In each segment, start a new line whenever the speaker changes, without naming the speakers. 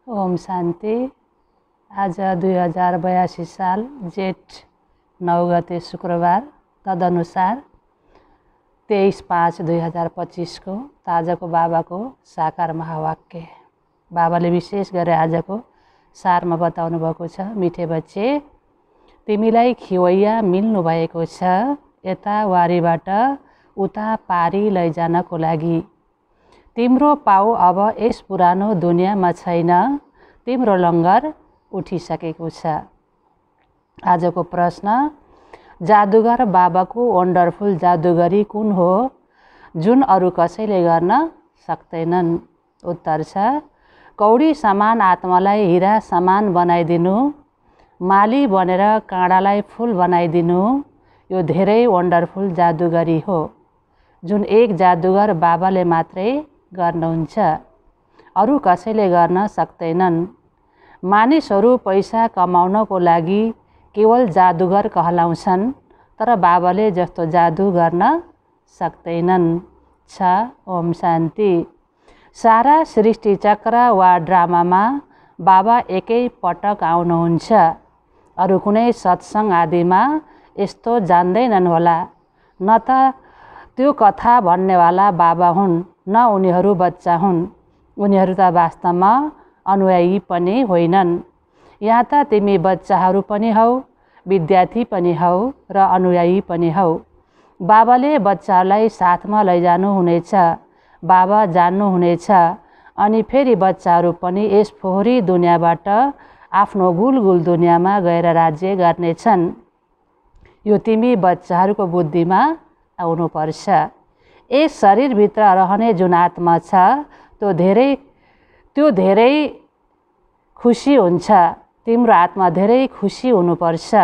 ओम शान्ति। आज 2082 साल जेठ 9 गते शुक्रबार, तदनुसार 23/5/2025 को आजको बाबाको साकार महावाक्य। बाबाले विशेष गरी आजको सारमा बताउनु भएको छ, मिठे बच्चे तिमीलाई खिवैया मिल्नु भएको छ यता वारीबाट उता पारी लैजानको लागि। तिम्रो पाउ अब यस पुरानो दुनियाँमा छैन, तिम्रो लङ्गर उठिसकेको छ। आजको प्रश्न, जादुगर बाबाको वन्डरफुल जादुगरी कुन हो जुन अरू कसैले गर्न सक्दैनन्? उत्तर छ, कौडी समान आत्मालाई हिरा समान बनाइदिनु, माली बनेर काँडालाई फुल बनाइदिनु, यो धेरै वन्डरफुल जादुगरी हो जुन एक जादुगर बाबाले मात्रै गर्नुहुन्छ, अरू कसैले गर्न सक्दैनन्। मानिसहरू पैसा कमाउनको लागि केवल जादुगर कहलाउँछन्, तर बाबाले जस्तो जादु गर्न सक्दैनन्। ओम शान्ति। सारा सृष्टि चक्र वा ड्रामामा बाबा एकै पटक आउनुहुन्छ। अरू कुनै सत्सङ्ग आदिमा यस्तो जान्दैनन् होला। न त त्यो कथा भन्नेवाला बाबा हुन्, न उनीहरू बच्चा हुन्। उनीहरू त वास्तवमा अनुयायी पनि होइनन्। यहाँ त तिमी बच्चाहरू पनि हौ, विद्यार्थी पनि हौ र अनुयायी पनि हौ। बाबाले बच्चाहरूलाई साथमा लैजानु हुनेछ, बाबा जान्नुहुनेछ, अनि फेरि बच्चाहरू पनि यस फोहोरी दुनियाँबाट आफ्नो गुलगुल दुनियाँमा गएर राज्य गर्नेछन्। यो तिमी बच्चाहरूको बुद्धिमा आउनुपर्छ। यस शरीरभित्र रहने जुन आत्मा छ त्यो धेरै खुसी हुन्छ। तिम्रो आत्मा धेरै खुसी हुनुपर्छ।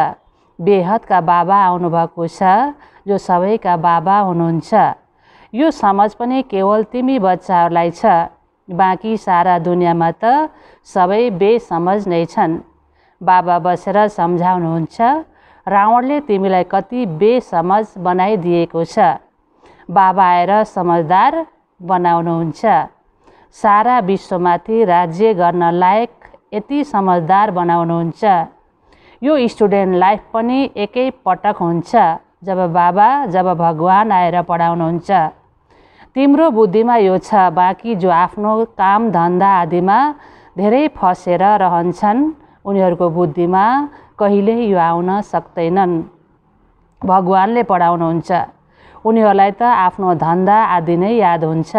बेहदका बाबा आउनुभएको छ जो सबैका बाबा हुनुहुन्छ। यो समझ पनि केवल तिमी बच्चाहरूलाई छ, बाँकी सारा दुनियाँमा त सबै बेसमझ नै छन्। बाबा बसेर सम्झाउनुहुन्छ, रावणले तिमीलाई कति बेसमझ बनाइदिएको छ, बाबा आएर समझदार बनाउनुहुन्छ। सारा विश्वमाथि राज्य गर्न लायक यति समझदार बनाउनुहुन्छ। यो स्टुडेन्ट लाइफ पनि एकै पटक हुन्छ जब भगवान आएर पढाउनुहुन्छ। तिम्रो बुद्धिमा यो छ, बाँकी जो आफ्नो काम धन्दा आदिमा धेरै फसेर रहन्छन् उनीहरूको बुद्धिमा कहिल्यै यो आउन सक्दैनन्। भगवानले पढाउनुहुन्छ, उनीहरूलाई त आफ्नो धन्दा आदि नै याद हुन्छ।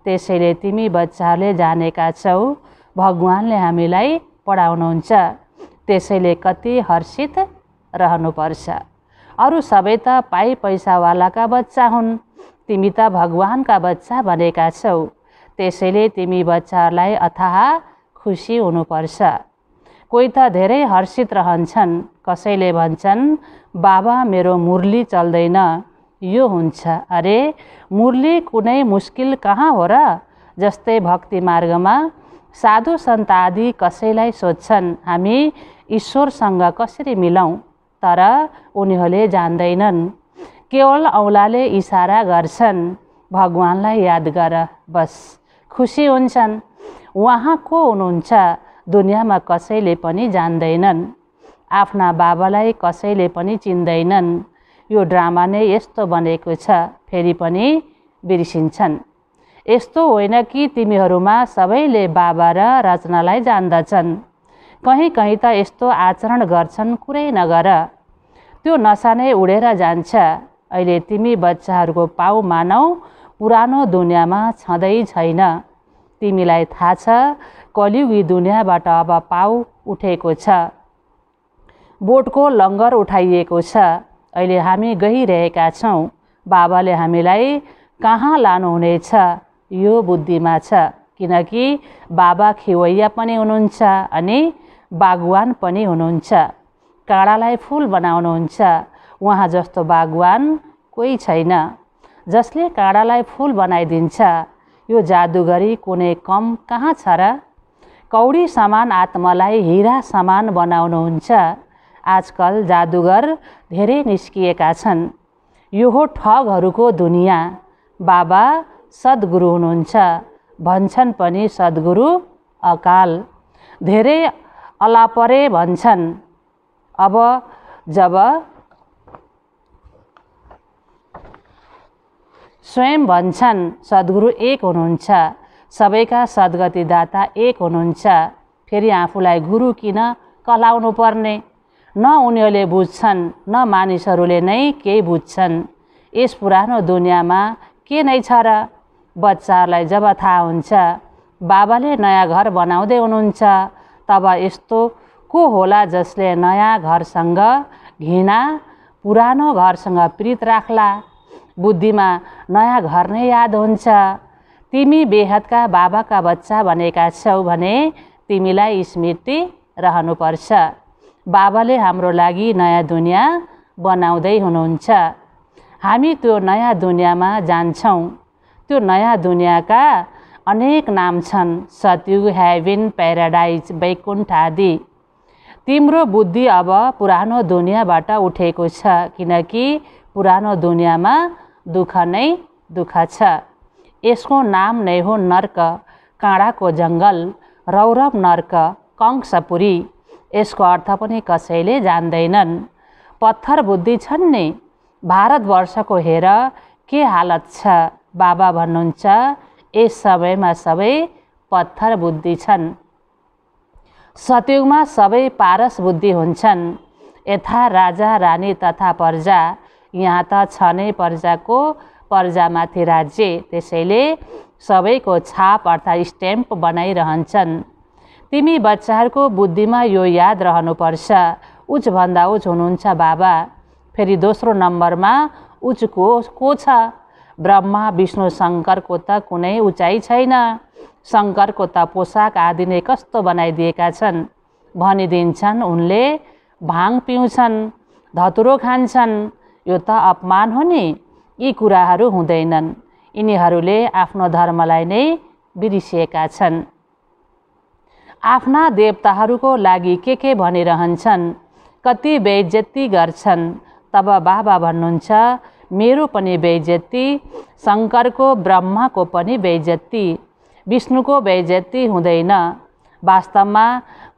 त्यसैले तिमी बच्चाहरूले जानेका छौ भगवानले हामीलाई पढाउनुहुन्छ। त्यसैले कति हर्षित रहनुपर्छ। अरू सबै त पैसावालाका बच्चा हुन्, तिमी त भगवानका बच्चा बनेका छौ। त्यसैले तिमी बच्चाहरूलाई अथाह खुसी हुनुपर्छ। कोही त धेरै हर्षित रहन्छन्, कसैले भन्छन् बाबा मेरो मुरली चल्दैन। यो हुन्छ, अरे मुरली कुनै मुस्किल कहाँ हो र? जस्तै भक्ति मार्गमा साधु सन्त आदि कसैलाई सोध्छन् हामी ईश्वरसँग कसरी मिलौँ, तर उनीहरूले जान्दैनन्। केवल औँलाले इसारा गर्छन्, भगवानलाई याद गर, बस खुसी हुन्छन्। उहाँ को हुनुहुन्छ दुनियाँमा कसैले पनि जान्दैनन्। आफ्ना बाबालाई कसैले पनि चिन्दैनन्। यो ड्रामा नै यस्तो बनेको छ, फेरि पनि बिर्सिन्छन्। यस्तो होइन कि तिमीहरूमा सबैले बाबा र रचनालाई जान्दछन्। कहीँ कहीँ त यस्तो आचरण गर्छन्, कुरै नगर, त्यो नसा नै उडेर जान्छ। अहिले तिमी बच्चाहरूको पाउ मानौ पुरानो दुनियाँमा छँदै छैन। तिमीलाई थाहा छ कलियुगी दुनियाँबाट अब पाउ उठेको छ, बोटको लङ्गर उठाइएको छ। अहिले हामी गइरहेका छौँ। बाबाले हामीलाई कहाँ लानुहुनेछ यो बुद्धिमा छ, किनकि बाबा खिवैया पनि हुनुहुन्छ अनि बागवान पनि हुनुहुन्छ। काँडालाई फुल बनाउनुहुन्छ। उहाँ जस्तो बागवान कोही छैन जसले काँडालाई फुल बनाइदिन्छ। यो जादुगरी कुनै कम कहाँ छ र? कौडी समान आत्मालाई हिरा समान बनाउनुहुन्छ। आजकल जादुगर धेरै निस्किएका छन्। यो हो ठगहरूको दुनियाँ। बाबा सद्गुरु हुनुहुन्छ, भन्छन् पनि सद्गुरु अकाल। धेरै अलापरे भन्छन्। अब जब स्वयं भन्छन् सद्गुरु एक हुनुहुन्छ, सबैका सद्गतिदाता एक हुनुहुन्छ, फेरि आफूलाई गुरु किन कहलाउनु पर्ने? न उनीहरूले बुझ्छन् न मानिसहरूले नै केही बुझ्छन्। यस पुरानो दुनियाँमा के नै छ र? बच्चाहरूलाई जब थाहा हुन्छ बाबाले नयाँ घर बनाउँदै हुनुहुन्छ, तब यस्तो को होला जसले नयाँ घरसँग घृणा, पुरानो घरसँग प्रीत राख्ला? बुद्धिमा नयाँ घर नै याद हुन्छ। तिमी बेहदका बाबाका बच्चा बनेका छौ भने तिमीलाई स्मृति रहनुपर्छ। बाबाले हाम्रो लागि नयाँ दुनियाँ बनाउँदै हुनुहुन्छ। हामी त्यो नयाँ दुनियाँमा जान्छौँ। त्यो नयाँ दुनियाँका अनेक नाम छन्, सतयुग, हेभन, प्याराडाइज, वैकुण्ठ आदि। तिम्रो बुद्धि अब पुरानो दुनियाँबाट उठेको छ, किनकि पुरानो दुनियाँमा दुःख नै दुःख छ। यसको नाम नै हो नर्क, काँडाको जङ्गल, रौरव नर्क, कंसपुरी। यसको अर्थ पनि कसैले जान्दैनन्। पत्थर बुद्धि छन् नि। भारतवर्षको हेर के हालत छ। बाबा भन्नुहुन्छ यस समयमा सबै पत्थर बुद्धि छन्। सतयुगमा सबै पारस बुद्धि हुन्छन्, यथा राजा रानी तथा प्रजा। यहाँ त छ नै प्रजामाथि राज्य, त्यसैले सबैको छाप अर्थात् स्ट्याम्प बनाइरहन्छन्। तिमी बच्चाहरूको बुद्धिमा यो याद रहनुपर्छ, उच्चभन्दा उच्च हुनुहुन्छ बाबा। फेरि दोस्रो नम्बरमा उच्च को छ? ब्रह्मा, विष्णु, शङ्करको त कुनै उचाइ छैन। शङ्करको त पोसाक आदि नै कस्तो बनाइदिएका छन्। भनिदिन्छन् उनले भाङ पिउँछन्, धतुरो खान्छन्। यो त अपमान हो नि। यी कुराहरू हुँदैनन्। यिनीहरूले आफ्नो धर्मलाई नै बिर्सिएका छन्। आफ्ना देवताहरूको लागि के भनिरहन्छन्, कति बेइज्जती गर्छन्। तब बाबा भन्नुहुन्छ मेरो पनि बेइज्जती, शङ्करको, ब्रह्माको पनि बेइज्जती, विष्णुको बेइज्जती हुँदैन। वास्तवमा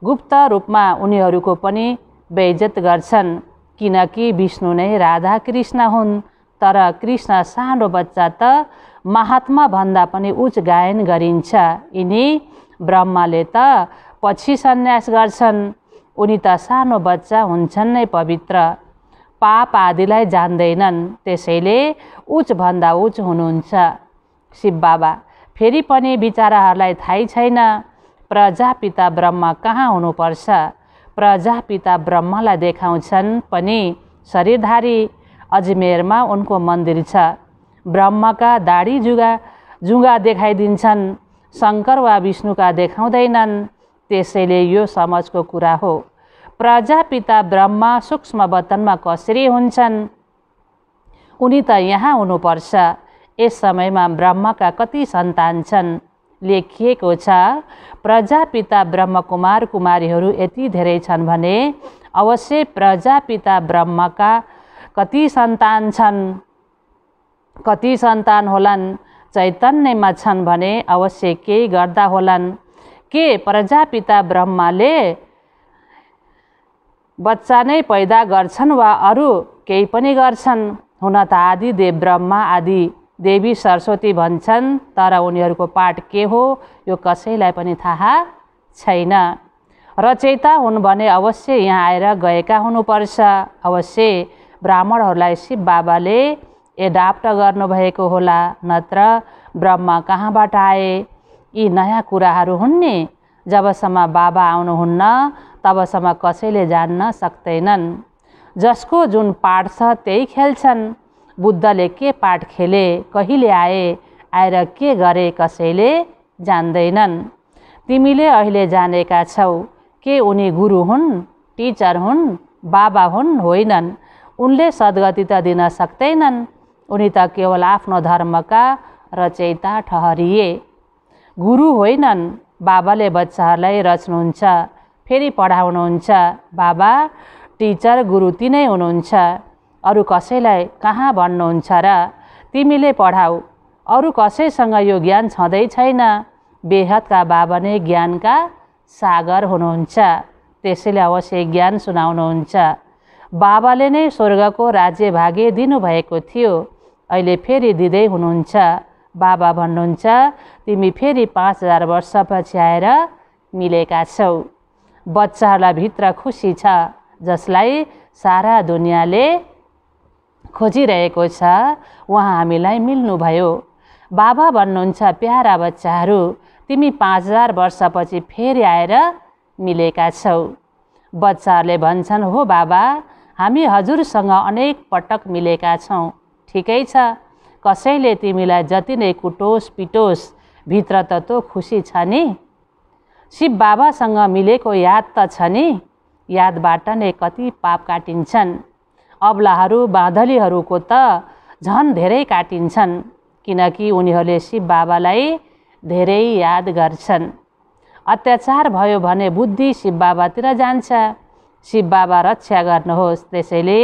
गुप्त रूपमा उनीहरूको पनि बेइज्जत गर्छन्, किनकि विष्णु नै राधा कृष्ण हुन्। तर कृष्ण सानो बच्चा त महात्मा भन्दा पनि उच्च गायन गरिन्छ। यिनी ब्रह्माले त पछि सन्यास गर्छन्। उनी त सानो बच्चा हुन्छन् नै पवित्र, पाप आदिलाई जान्दैनन्, त्यसैले उच्चभन्दा उच्च हुनुहुन्छ शिव बाबा। फेरि पनि बिचाराहरूलाई थाहै छैन प्रजापिता ब्रह्मा कहाँ हुनुपर्छ। प्रजापिता ब्रह्मालाई देखाउँछन् पनि शरीरधारी। अजमेरमा उनको मन्दिर छ। ब्रह्माका दाढी जुगा देखाइदिन्छन्, शङ्कर वा विष्णुका देखाउँदैनन्। त्यसैले यो समझको कुरा हो। प्रजापिता ब्रह्मा सूक्ष्म वतनमा कसरी हुन्छन्? उनी त यहाँ हुनुपर्छ। यस समयमा ब्रह्माका कति सन्तान छन्? लेखिएको छ प्रजापिता ब्रह्मकुमार कुमारीहरू यति धेरै छन् भने अवश्य प्रजापिता ब्रह्माका कति सन्तान छन्? कति सन्तान होलान्? चैतन्यमा छन् भने अवश्य केही गर्दा होलान्। के प्रजापिता ब्रह्माले बच्चा नै पैदा गर्छन् वा अरू केही पनि गर्छन्? हुन त आदि देव ब्रह्मा, आदि देवी सरस्वती भन्छन्, तर उनीहरूको पाठ के हो यो कसैलाई पनि थाहा छैन। रचयिता हुन् भने अवश्य यहाँ आएर गएका हुनुपर्छ। अवश्य ब्राह्मणहरूलाई शिव बाबाले एडाप्ट गर्नुभएको होला, नत्र ब्रह्मा कहाँबाट आए? यी नयाँ कुराहरू हुन् नि। जबसम्म बाबा आउनुहुन्न तबसम्म कसैले जान्न सक्दैनन्। जसको जुन पाठ छ त्यही खेल्छन्। बुद्धले के पाठ खेले, कहिले आए, आएर के गरे कसैले जान्दैनन्। तिमीले अहिले जानेका छौ के उनी गुरु हुन्, टिचर हुन्, बाबा हुन्? होइनन्। उनले सद्गति त दिन सक्दैनन्। उनी त केवल आफ्नो धर्मका रचयिता ठहरिए, गुरु होइनन्। बाबाले बच्चाहरूलाई रच्नुहुन्छ, फेरि पढाउनुहुन्छ। बाबा टिचर, गुरु तिनै हुनुहुन्छ। अरू कसैलाई कहाँ भन्नुहुन्छ र? तिमीले पढाऊ। अरू कसैसँग यो ज्ञान छँदै छैन। बेहदका बाबा नै ज्ञानका सागर हुनुहुन्छ, त्यसैले अवश्य ज्ञान सुनाउनुहुन्छ। बाबाले नै स्वर्गको राज्य भाग्य दिनुभएको थियो, अहिले फेरि दिँदै हुनुहुन्छ। बाबा भन्नुहुन्छ, तिमी फेरि 5000 वर्षपछि आएर मिलेका छौ। बच्चाहरूलाई भित्र खुसी छ, जसलाई सारा दुनियाँले खोजिरहेको छ, उहाँ हामीलाई मिल्नुभयो। बाबा भन्नुहुन्छ, प्यारा बच्चाहरू, तिमी 5000 वर्षपछि फेरि आएर मिलेका छौ। बच्चाहरूले भन्छन्, हो बाबा, हामी हजुरसँग अनेक पटक मिलेका छौँ। ठिकै छ, कसैले तिमीलाई जति नै कुटोस् पिटोस्, भित्र त तो खुसी छ नि। शिव बाबासँग मिलेको याद त छ नि। यादबाट नै कति पाप काटिन्छन्। अबलाहरू बाँधलीहरूको त झन् धेरै काटिन्छन्, किनकि उनीहरूले शिव बाबालाई धेरै याद गर्छन्। अत्याचार भयो भने बुद्धि शिव बाबातिर जान्छ। शिव बाबा रक्षा गर्नुहोस्, त्यसैले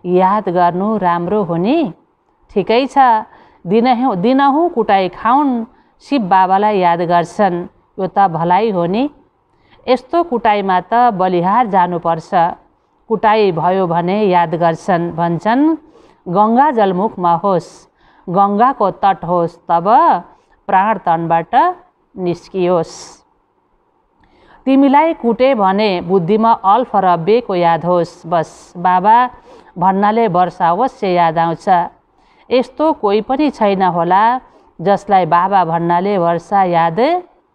याद गर्नु राम्रो हो नि। ठिकै छ, दिनहुँ कुटाई खाउन्, शिव बाबालाई याद गर्छन्, यो त भलाइ हो नि। यस्तो कुटाइमा त बलिहार जानुपर्छ। कुटाई भयो भने याद गर्छन्, भन्छन् गङ्गा जलमुखमा होस्, गङ्गाको तट होस्, तब प्राण तनबाट निस्कियोस्। तिमीलाई कुटे भने बुद्धिमा अल्फ र बेको याद होस्, बस बाबा भन्नाले वर्ष अवश्य याद आउँछ। यस्तो कोही पनि छैन होला जसलाई बाबा भन्नाले वर्षा याद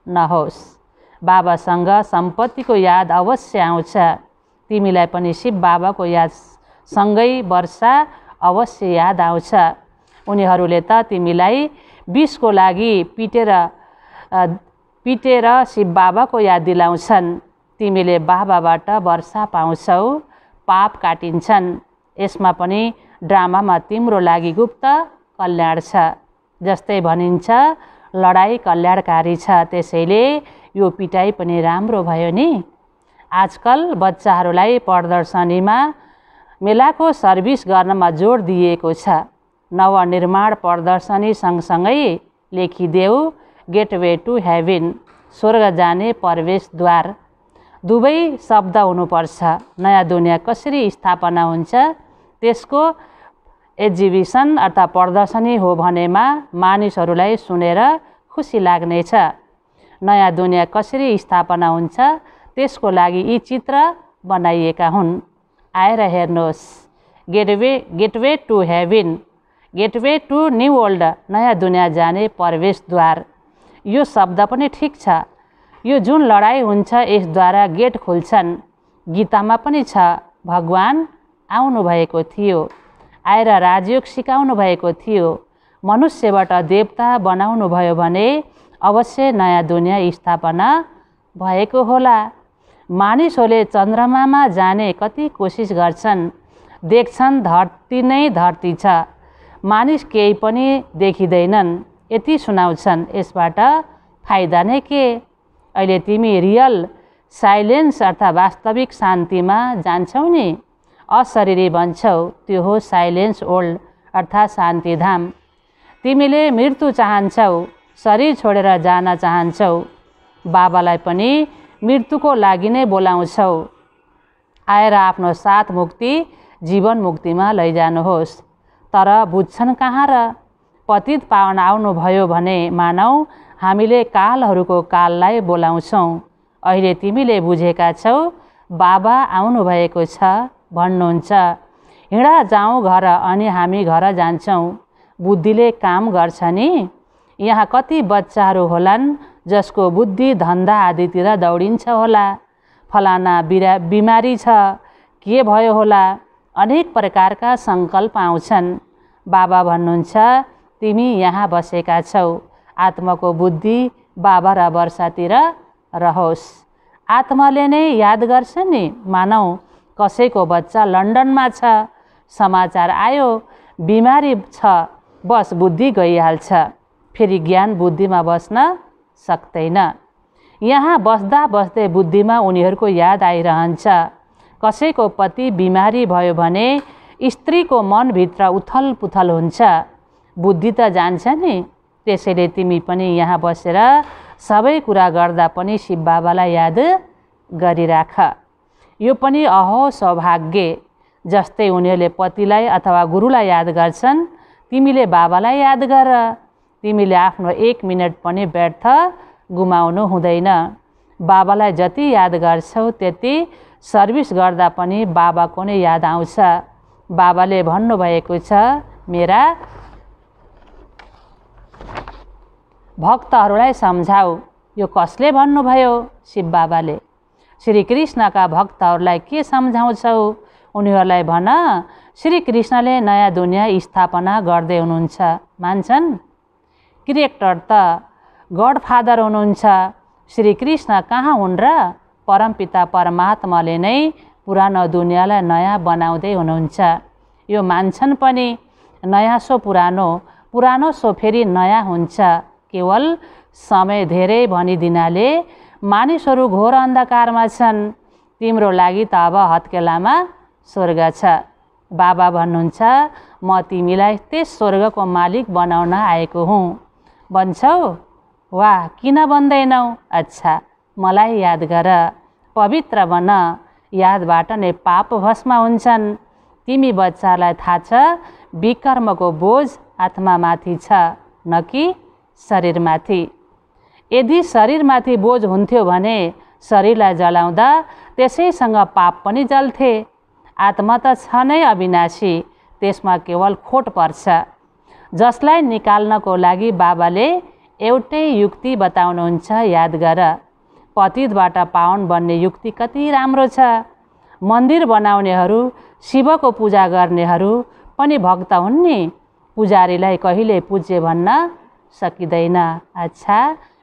नहोस्। बाबासँग सम्पत्तिको याद अवश्य आउँछ। तिमीलाई पनि शिव बाबाको याद सँगै वर्षा अवश्य याद आउँछ। उनीहरूले त तिमीलाई विषको लागि पिटेर शिव बाबाको याद दिलाउँछन्। तिमीले बाबाबाट वर्षा पाउँछौ, पाप काटिन्छन्। यसमा पनि ड्रामामा तिम्रो लागि गुप्त कल्याण छ। जस्तै भनिन्छ, लडाई कल्याणकारी छ, त्यसैले यो पिटाइ पनि राम्रो भयो नि। आजकल बच्चाहरूलाई प्रदर्शनीमा मेलाको सर्भिस गर्नमा जोड दिएको छ। नवनिर्माण प्रदर्शनी सँगसँगै लेखिदेऊ गेटवे टु हेभन, स्वर्ग जाने प्रवेशद्वार। दुवै शब्द हुनुपर्छ। नयाँ दुनियाँ कसरी स्थापना हुन्छ, त्यसको एक्जिबिसन अर्थात् प्रदर्शनी हो भनेमा मानिसहरूलाई सुनेर खुसी लाग्नेछ। नयाँ दुनियाँ कसरी स्थापना हुन्छ, त्यसको लागि यी चित्र बनाइएका हुन्। आएर हेर्नुहोस्। Gateway to heaven, gateway to new world, नयाँ दुनियाँ जाने प्रवेशद्वार। यो शब्द पनि ठिक छ। यो जुन लडाई हुन्छ, यसद्वारा गेट खुल्छन्। गीतामा पनि छ, भगवान आउनुभएको थियो, आएर राजयोग सिकाउनु भएको थियो। मनुष्यबाट देवता बनाउनु भयो भने अवश्य नयाँ दुनियाँ स्थापना भएको होला। मानिसहरूले चन्द्रमामा जाने कति कोसिस गर्छन्, देख्छन् धरती नै धरती छ, मानिस केही पनि देखिँदैनन्, यति सुनाउँछन्। यसबाट फाइदा नै के? अहिले तिमी रियल साइलेन्स अर्थात् वास्तविक शान्तिमा जान्छौ नि। अशरीरी बन्छौ, त्यो हो साइलेन्स वर्ल्ड अर्थात् शान्तिधाम। तिमीले मृत्यु चाहन्छौ, शरीर छोडेर जान चाहन्छौ। बाबालाई पनि मृत्युको लागि नै बोलाउँछौ। आएर आफ्नो साथ मुक्ति जीवन मुक्तिमा लैजानुहोस्। तर बुझ्छन् कहाँ र? पतित पावन आउनुभयो भने मानौ हामीले कालहरूको काललाई बोलाउँछौँ। अहिले तिमीले बुझेका छौ बाबा आउनुभएको छ भन्नुहुन्छ। हिँड जाउँ घर, अनि हामी घर जान्छौँ। बुद्धिले काम गर्छ नि। यहाँ कति बच्चाहरू होलान् जसको बुद्धि धन्दा आदितिर दौडिन्छ होला। फलाना बिमारी छ, के भयो होला, अनेक प्रकारका सङ्कल्प आउँछन्। बाबा भन्नुहुन्छ, तिमी यहाँ बसेका छौ, आत्माको बुद्धि बाबा र वर्षातिर रहोस्। आत्माले नै याद गर्छ नि। मानौ कसैको बच्चा लन्डनमा छ, समाचार आयो बिमारी छ, बस बुद्धि गइहाल्छ, फेरि ज्ञान बुद्धिमा बस्न सक्दैन। यहाँ बस्दा बस्दै बुद्धिमा उनीहरूको याद आइरहन्छ। कसैको पति बिमारी भयो भने स्त्रीको मनभित्र उथल पुथल हुन्छ, बुद्धि त जान्छ नि। त्यसैले तिमी पनि यहाँ बसेर सबै कुरा गर्दा पनि शिव बाबालाई याद गरिराख। यो पनि अहो सौभाग्य, जस्तै उनीहरूले पतिलाई अथवा गुरुलाई याद गर्छन्, तिमीले बाबालाई याद गर। तिमीले आफ्नो 1 मिनट पनि व्यर्थ गुमाउनु हुँदैन। बाबालाई जति याद गर्छौ त्यति सर्भिस गर्दा पनि बाबाको नै याद आउँछ। बाबाले भन्नुभएको छ, मेरा भक्तहरूलाई सम्झाऊ। यो कसले भन्नुभयो? शिव बाबाले। श्रीकृष्णका भक्तहरूलाई के सम्झाउँछौ? उनीहरूलाई भन, श्रीकृष्णले नयाँ दुनियाँ स्थापना गर्दै हुनुहुन्छ। मान्छन्? क्रिएक्टर त गडफादर हुनुहुन्छ। श्रीकृष्ण कहाँ हुन् र? परमपिता परमात्माले नै पुरानो दुनियाँलाई नयाँ बनाउँदै हुनुहुन्छ। यो मान्छन् पनि। नयाँ सो पुरानो, पुरानो सो फेरि नयाँ हुन्छ। केवल समय धेरै भनिदिनाले मानिसहरू घोर अन्धकारमा छन्। तिम्रो लागि त अब हत्केलामा स्वर्ग छ। बाबा भन्नुहुन्छ, म तिमीलाई त्यस स्वर्गको मालिक बनाउन आएको हुँ। भन्छौ? वाह, किन भन्दैनौ? अच्छा, मलाई याद गर, पवित्र बन। यादबाट नै पाप भस्म हुन्छन्। तिमी बच्चालाई थाहा छ, विकर्मको बोझ आत्मामाथि छ, न कि शरीरमाथि। यदि शरीरमाथि बोझ हुन्थ्यो भने शरीरलाई जलाउँदा त्यसैसँग पाप पनि जल्थे। आत्मा त छ नै अविनाशी, त्यसमा केवल खोट पर्छ। जसलाई निकाल्नको लागि बाबाले एउटै युक्ति बताउनुहुन्छ, याद गर। पतितबाट पावन बन्ने युक्ति कति राम्रो छ। मन्दिर बनाउनेहरू, शिवको पूजा गर्नेहरू पनि भक्त हुन् नि। पुजारीलाई कहिले पूज्य भन्न सकिँदैन। अच्छा,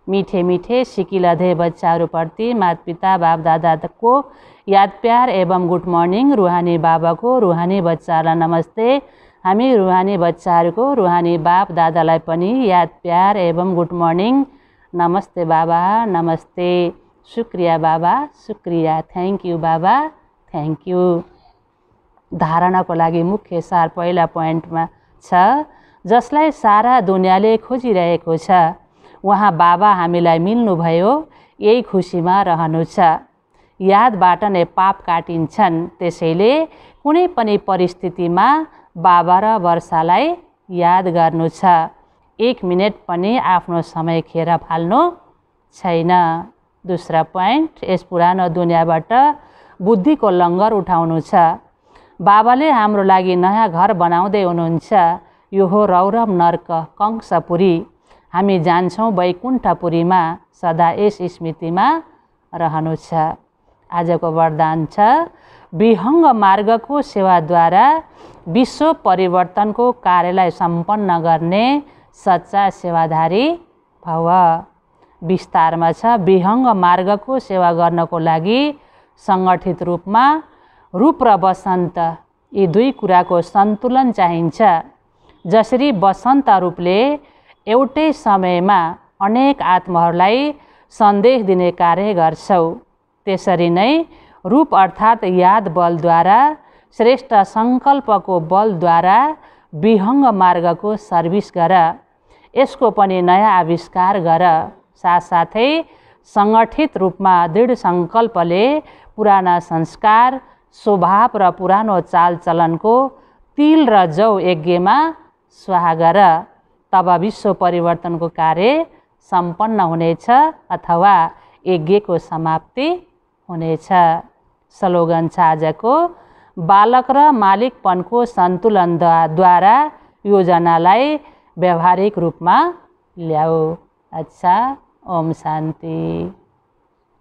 मिठे मिठे सिकिलधे बच्चाहरूप्रति माता-पिता बाप दादाको याद प्यार एवं गुड मर्निङ। रुहानी बाबाको रुहानी बच्चाहरूलाई नमस्ते। हामी रुहानी बच्चाहरूको रुहानी बाप दादालाई पनि याद प्यार एवं गुड मर्निङ। नमस्ते बाबा, नमस्ते। शुक्रिया बाबा, शुक्रिया। थ्याङ्क यू बाबा, थ्याङ्क यू। धारणाको लागि मुख्य सार पहिला पोइन्टमा छ, जसलाई सारा दुनियाँले खोजिरहेको छ, उहाँ बाबा हामीलाई मिल्नुभयो, यही खुसीमा रहनु छ। यादबाट नै पाप काटिन्छन्। त्यसैले कुनै पनि परिस्थितिमा बाबा र वर्षालाई याद गर्नु छ। 1 मिनट पनि आफ्नो समय खेर फाल्नु छैन। दोस्रो पोइन्ट, यस पुरानो दुनियाँबाट बुद्धिको लङ्गर उठाउनु छ। बाबाले हाम्रो लागि नयाँ घर बनाउँदै हुनुहुन्छ। यो हो रौरव नर्क कंसपुरी। हामी जान्छौँ वैकुण्ठपुरीमा। सदा यस स्मृतिमा रहनु छ। आजको वरदान छ, विहङ्ग मार्गको सेवाद्वारा विश्व परिवर्तनको कार्यलाई सम्पन्न गर्ने सच्चा सेवाधारी भव। विस्तारमा छ, विहङ्ग मार्गको सेवा गर्नको लागि सङ्गठित रूपमा रूप र वसन्त, यी दुई कुराको सन्तुलन चाहिन्छ। जसरी वसन्त रूपले एउटै समयमा अनेक आत्माहरूलाई सन्देश दिने कार्य गर्छौ, त्यसरी नै रूप अर्थात् याद बलद्वारा, श्रेष्ठ सङ्कल्पको बलद्वारा विहङ्ग मार्गको सर्भिस गर। यसको पनि नयाँ आविष्कार गर। साथसाथै सङ्गठित रूपमा दृढ सङ्कल्पले पुराना संस्कार, स्वभाव र पुरानो चालचलनको तिल र जौ यज्ञमा स्वाहा गर। तब विश्व परिवर्तनको कार्य सम्पन्न हुनेछ अथवा यज्ञको समाप्ति हुनेछ। स्लोगन छ आजको, बालक र मालिकपनको सन्तुलनद्वारा योजनालाई व्यावहारिक रूपमा ल्याऊ। अच्छा, ओम शान्ति।